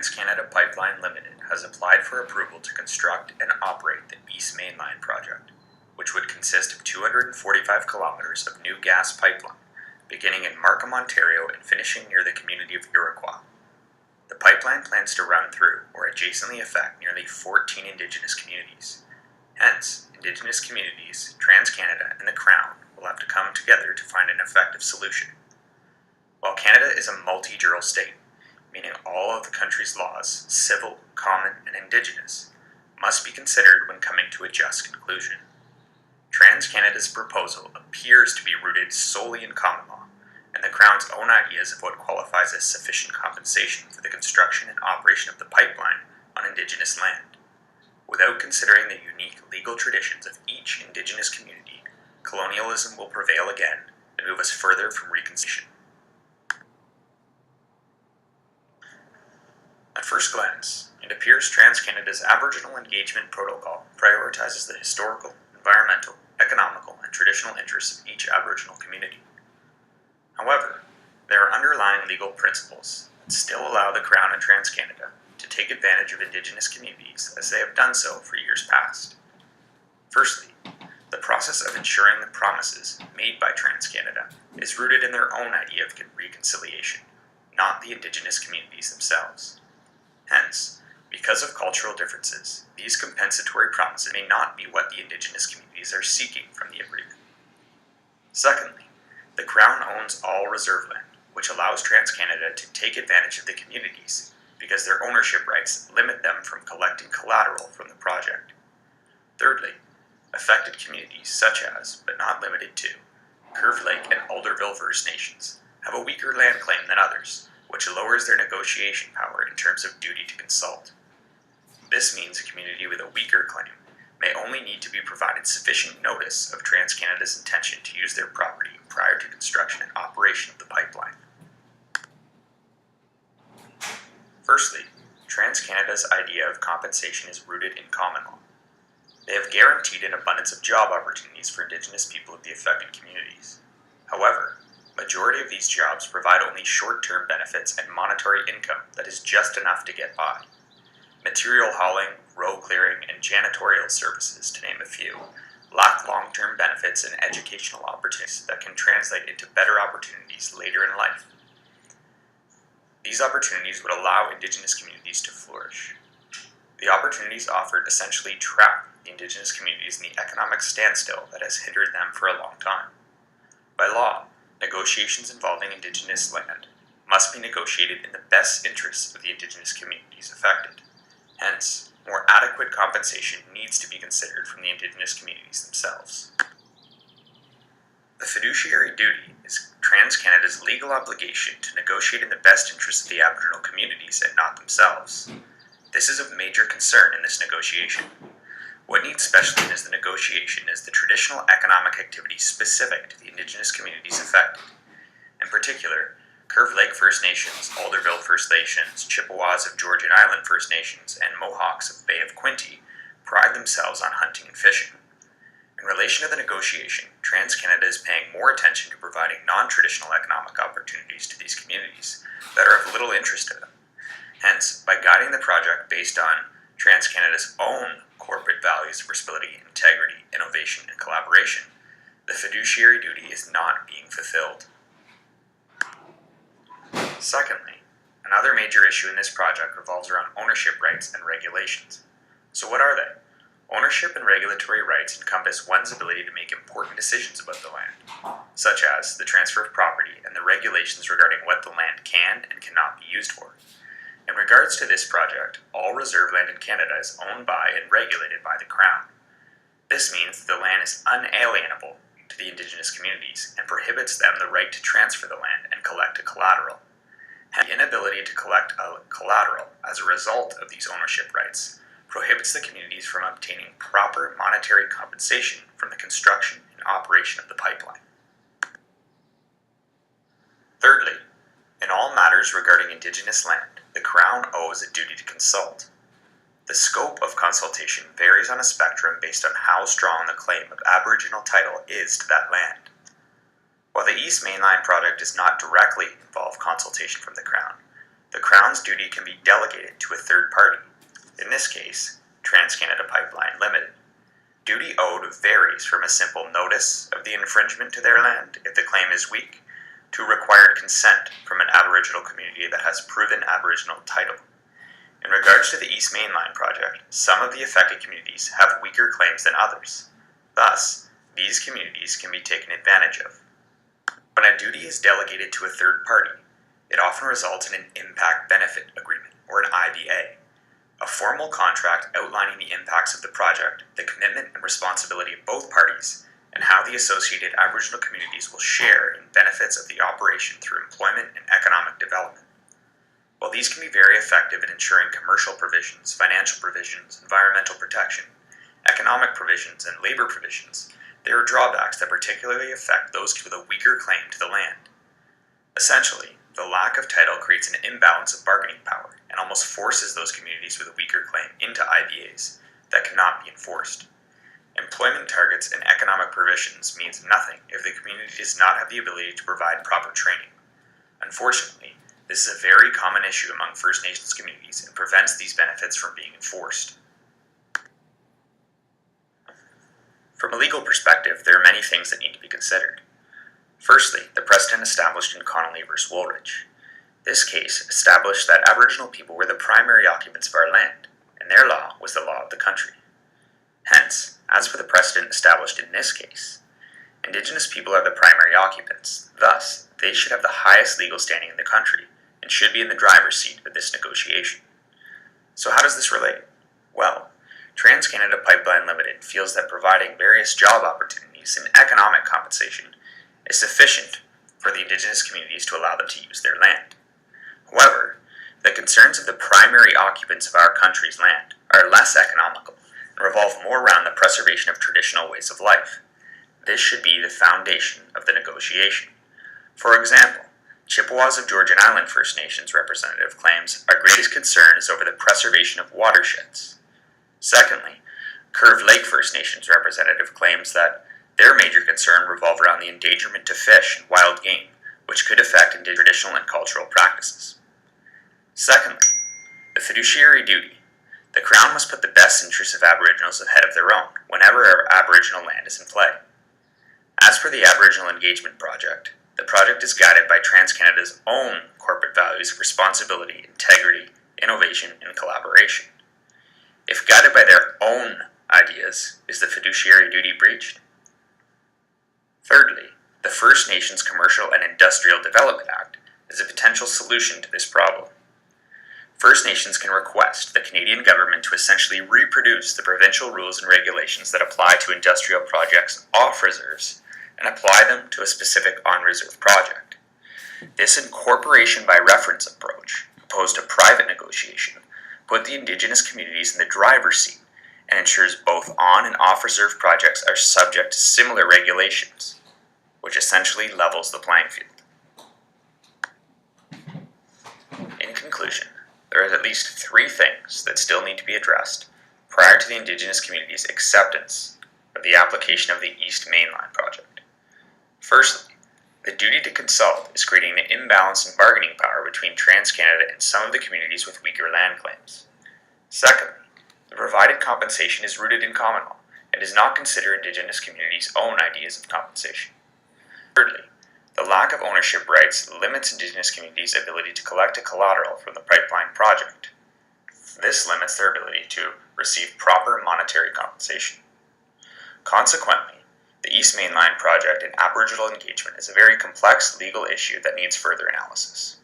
TransCanada Pipeline Limited has applied for approval to construct and operate the East Mainline project, which would consist of 245 kilometers of new gas pipeline, beginning in Markham, Ontario and finishing near the community of Iroquois. The pipeline plans to run through or adjacently affect nearly 14 Indigenous communities. Hence, Indigenous communities, TransCanada, and the Crown will have to come together to find an effective solution. While Canada is a multi-jural state, meaning all of the country's laws, civil, common, and Indigenous, must be considered when coming to a just conclusion. TransCanada's proposal appears to be rooted solely in common law, and the Crown's own ideas of what qualifies as sufficient compensation for the construction and operation of the pipeline on Indigenous land. Without considering the unique legal traditions of each Indigenous community, colonialism will prevail again and move us further from reconciliation. At first glance, it appears TransCanada's Aboriginal Engagement Protocol prioritizes the historical, environmental, economical, and traditional interests of each Aboriginal community. However, there are underlying legal principles that still allow the Crown and TransCanada to take advantage of Indigenous communities as they have done so for years past. Firstly, the process of ensuring the promises made by TransCanada is rooted in their own idea of reconciliation, not the Indigenous communities themselves. Hence, because of cultural differences, these compensatory promises may not be what the Indigenous communities are seeking from the agreement. Secondly, the Crown owns all reserve land, which allows TransCanada to take advantage of the communities because their ownership rights limit them from collecting collateral from the project. Thirdly, affected communities such as, but not limited to, Curve Lake and Alderville First Nations have a weaker land claim than others, which lowers their negotiation power in terms of duty to consult. This means a community with a weaker claim may only need to be provided sufficient notice of TransCanada's intention to use their property prior to construction and operation of the pipeline. Firstly, TransCanada's idea of compensation is rooted in common law. They have guaranteed an abundance of job opportunities for Indigenous people of the affected communities. However, majority of these jobs provide only short-term benefits and monetary income that is just enough to get by. Material hauling, road clearing, and janitorial services, to name a few, lack long-term benefits and educational opportunities that can translate into better opportunities later in life. These opportunities would allow Indigenous communities to flourish. The opportunities offered essentially trap the Indigenous communities in the economic standstill that has hindered them for a long time. By law, negotiations involving Indigenous land must be negotiated in the best interests of the Indigenous communities affected. Hence, more adequate compensation needs to be considered from the Indigenous communities themselves. The fiduciary duty is TransCanada's legal obligation to negotiate in the best interests of the Aboriginal communities and not themselves. This is of major concern in this negotiation. What needs specially in the negotiation is the traditional economic activities specific to the Indigenous communities affected. In particular, Curve Lake First Nations, Alderville First Nations, Chippewas of Georgian Island First Nations, and Mohawks of Bay of Quinte pride themselves on hunting and fishing. In relation to the negotiation, TransCanada is paying more attention to providing non-traditional economic opportunities to these communities that are of little interest to them. Hence, by guiding the project based on TransCanada's own corporate values of responsibility, integrity, innovation, and collaboration, the fiduciary duty is not being fulfilled. Secondly, another major issue in this project revolves around ownership rights and regulations. So what are they? Ownership and regulatory rights encompass one's ability to make important decisions about the land, such as the transfer of property and the regulations regarding what the land can and cannot be used for. In regards to this project, all reserve land in Canada is owned by and regulated by the Crown. This means that the land is unalienable to the Indigenous communities and prohibits them the right to transfer the land and collect a collateral. The inability to collect a collateral as a result of these ownership rights prohibits the communities from obtaining proper monetary compensation from the construction and operation of the pipeline. Thirdly, in all matters regarding Indigenous land, the Crown owes a duty to consult. The scope of consultation varies on a spectrum based on how strong the claim of Aboriginal title is to that land. While the East Mainline project does not directly involve consultation from the Crown Crown's duty can be delegated to a third party, in this case, TransCanada Pipeline Limited. Duty owed varies from a simple notice of the infringement to their land if the claim is weak, to required consent from an Aboriginal community that has proven Aboriginal title. In regards to the East Mainline project, some of the affected communities have weaker claims than others. Thus, these communities can be taken advantage of. When a duty is delegated to a third party, it often results in an Impact Benefit Agreement, or an IBA, a formal contract outlining the impacts of the project, the commitment and responsibility of both parties, and how the associated Aboriginal communities will share in benefits of the operation through employment and economic development. While these can be very effective in ensuring commercial provisions, financial provisions, environmental protection, economic provisions, and labor provisions, there are drawbacks that particularly affect those with a weaker claim to the land. Essentially, the lack of title creates an imbalance of bargaining power and almost forces those communities with a weaker claim into IBAs that cannot be enforced. Employment targets and economic provisions means nothing if the community does not have the ability to provide proper training. Unfortunately, this is a very common issue among First Nations communities and prevents these benefits from being enforced. From a legal perspective, there are many things that need to be considered. Firstly, the precedent established in Connolly v. Woolridge. This case established that Aboriginal people were the primary occupants of our land, and their law was the law of the country. Hence, as for the precedent established in this case, Indigenous people are the primary occupants. Thus, they should have the highest legal standing in the country and should be in the driver's seat of this negotiation. So how does this relate? Well, TransCanada Pipeline Limited feels that providing various job opportunities and economic compensation is sufficient for the Indigenous communities to allow them to use their land. However, the concerns of the primary occupants of our country's land are less economical and revolve more around the preservation of traditional ways of life. This should be the foundation of the negotiation. For example, Chippewas of Georgian Island First Nations representative claims our greatest concern is over the preservation of watersheds. Secondly, Curve Lake First Nations representative claims that their major concern revolved around the endangerment to fish and wild game, which could affect traditional and cultural practices. Secondly, the fiduciary duty. The Crown must put the best interests of Aboriginals ahead of their own whenever Aboriginal land is in play. As for the Aboriginal Engagement Project, the project is guided by TransCanada's own corporate values of responsibility, integrity, innovation, and collaboration. If guided by their own ideas, is the fiduciary duty breached? Thirdly, the First Nations Commercial and Industrial Development Act is a potential solution to this problem. First Nations can request the Canadian government to essentially reproduce the provincial rules and regulations that apply to industrial projects off reserves and apply them to a specific on-reserve project. This incorporation by reference approach, opposed to private negotiation, put the Indigenous communities in the driver's seat and ensures both on and off-reserve projects are subject to similar regulations, which essentially levels the playing field. In conclusion, there are at least 3 things that still need to be addressed prior to the Indigenous community's acceptance of the application of the East Mainline project. Firstly, the duty to consult is creating an imbalance in bargaining power between TransCanada and some of the communities with weaker land claims. Secondly, the provided compensation is rooted in common law and does not consider Indigenous communities' own ideas of compensation. Thirdly, the lack of ownership rights limits Indigenous communities' ability to collect a collateral from the pipeline project. This limits their ability to receive proper monetary compensation. Consequently, the East Mainline project and Aboriginal engagement is a very complex legal issue that needs further analysis.